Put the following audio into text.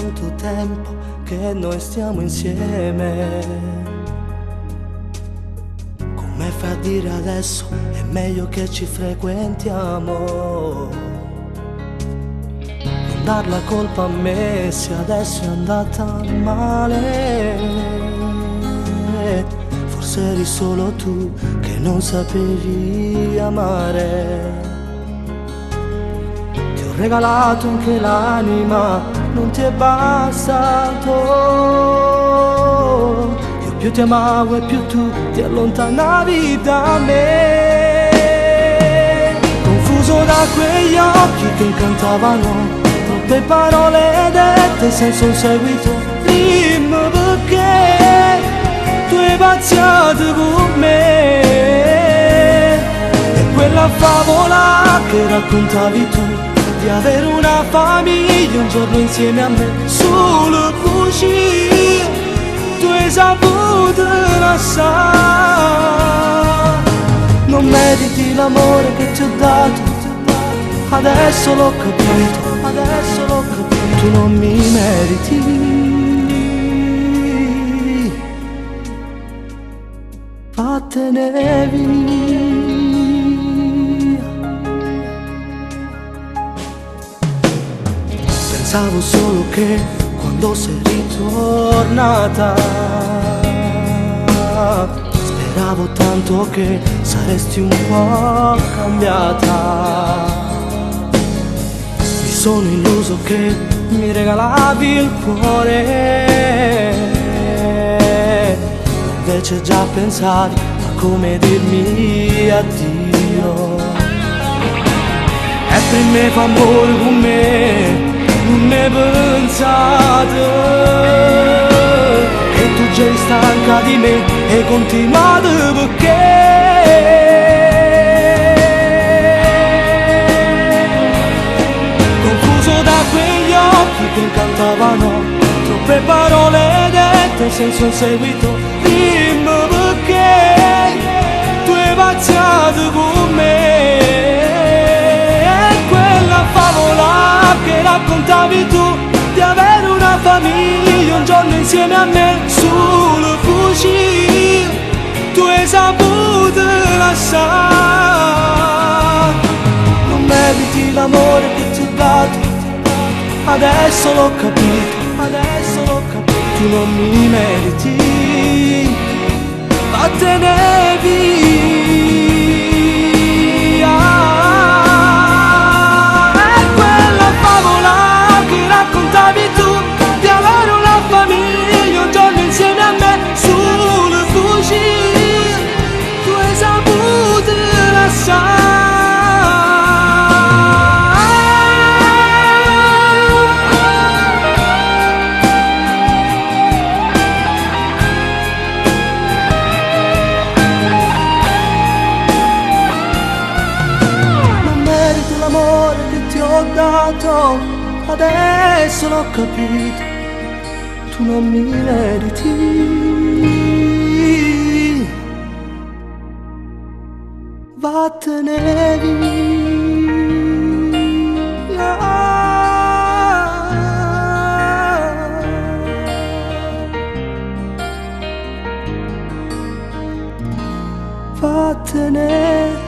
tanto tempo che noi stiamo insieme. Come fai a dire adesso è meglio che ci frequentiamo? Non dar la colpa a me se adesso è andata male. Forse eri solo tu che non sapevi amare. Ti ho regalato anche l'anima, non ti è bastato. Io più ti amavo e più tu ti allontanavi da me. Confuso da quegli occhi che incantavano, troppe parole dette senza un seguito. Dimmi perché tu hai pazziato con me. E quella favola che raccontavi tu, di avere una famiglia un giorno insieme a me, solo così tu hai saputo lasciare. Non meriti l'amore che ti ho dato, adesso l'ho capito, adesso l'ho capito. Tu non mi meriti, vattene via. Pensavo solo che quando sei ritornata, speravo tanto che saresti un po' cambiata. Mi sono illuso che mi regalavi il cuore, invece già pensavi a come dirmi addio. E per me fa amore con me, non ne pensate che tu già eri stanca di me e continuate perché confuso da quegli occhi che incantavano, troppe parole dette senza un seguito. Dimmi perché tu hai pazziato con me. E quella favola che raccontavi tu, di avere una famiglia un giorno insieme a me, solo così tu hai saputo lasciare. Non meriti l'amore che ti ho dato, adesso l'ho capito, adesso l'ho capito. Tu non mi meriti, vattene via. È quella favola che raccontavi tu, di avere una famiglia un giorno insieme a me, solo così tu hai saputo lasciare. L'amore che ti ho dato, adesso l'ho capito, tu non mi meriti, vattene via. Vattene